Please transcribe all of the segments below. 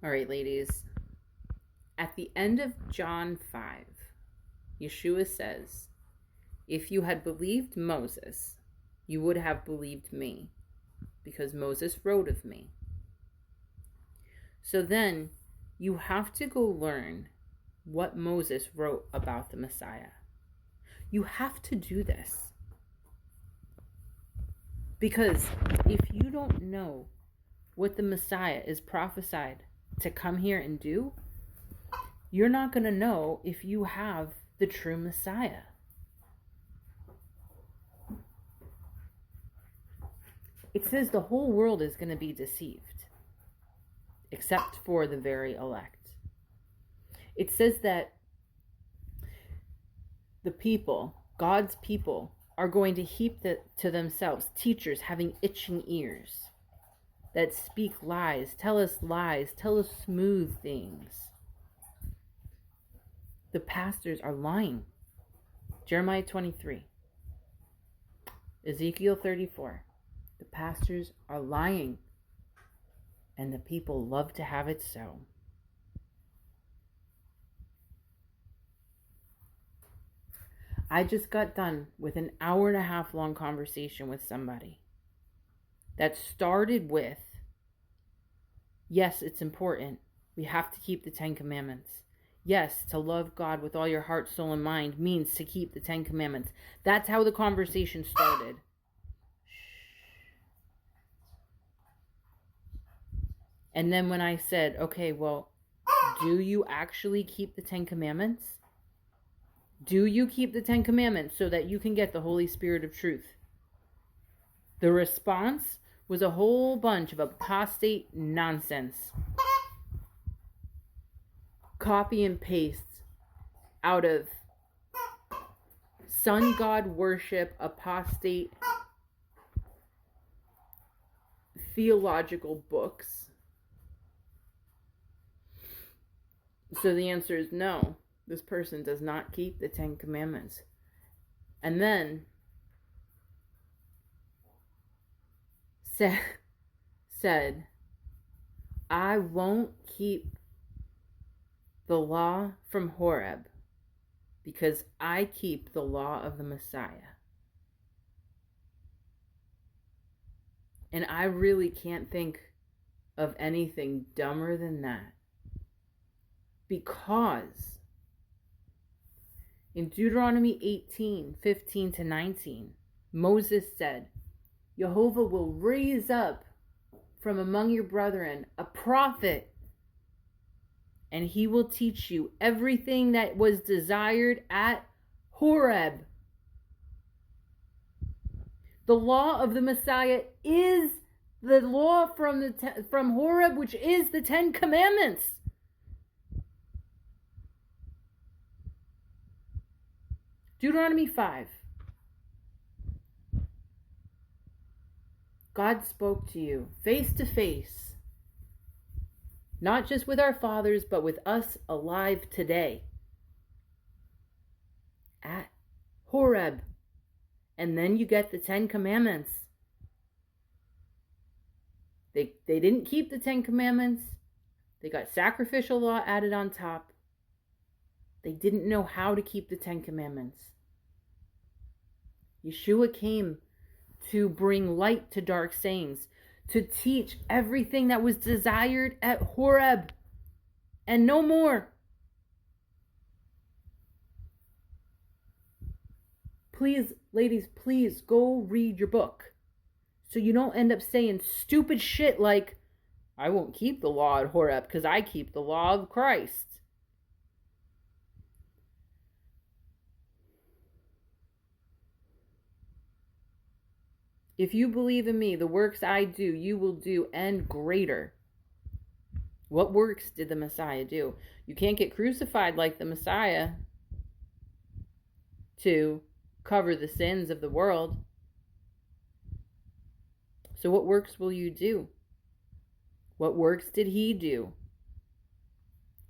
All right, ladies. At the end of John 5, Yeshua says, "If you had believed Moses, you would have believed me, because Moses wrote of me." So then you have to go learn what Moses wrote about the Messiah. You have to do this. Because if you don't know what the Messiah is prophesied to come here and do, you're not going to know if you have the true Messiah. It says the whole world is going to be deceived, except for the very elect. It says that the people, God's people, are going to heap to themselves teachers having itching ears that speak lies, tell us smooth things. The pastors are lying. Jeremiah 23. Ezekiel 34. The pastors are lying, and the people love to have it so. I just got done with an 1.5 hour long conversation with somebody that started with, yes, it's important. We have to keep the 10 Commandments. Yes, to love God with all your heart, soul, and mind means to keep the 10 Commandments. That's how the conversation started. And then when I said, okay, well, do you actually keep the 10 Commandments? Do you keep the 10 Commandments so that you can get the Holy Spirit of truth? The response was a whole bunch of apostate nonsense. Copy and paste out of sun god worship, apostate theological books. So the answer is no. This person does not keep the 10 Commandments. And then said, I won't keep the law from Horeb because I keep the law of the Messiah. And I really can't think of anything dumber than that. Because in Deuteronomy 18:15-19, Moses said, Jehovah will raise up from among your brethren a prophet, and he will teach you everything that was desired at Horeb. The law of the Messiah is the law from Horeb, which is the 10 Commandments. Deuteronomy 5. God spoke to you face to face, not just with our fathers, but with us alive today at Horeb. And then you get the 10 Commandments. They didn't keep the 10 Commandments. They got sacrificial law added on top. They didn't know how to keep the 10 Commandments. Yeshua came to bring light to dark sayings, to teach everything that was desired at Horeb, and no more. Please, ladies, please go read your book so you don't end up saying stupid shit like, I won't keep the law at Horeb because I keep the law of Christ. If you believe in me, the works I do, you will do, and greater. What works did the Messiah do? You can't get crucified like the Messiah to cover the sins of the world. So what works will you do? What works did he do?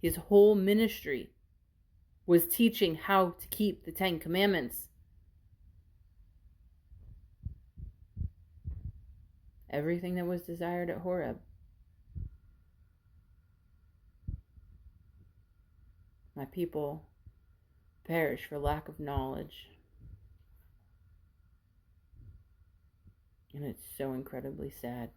His whole ministry was teaching how to keep the 10 Commandments. Everything that was desired at Horeb. My people perish for lack of knowledge. And it's so incredibly sad.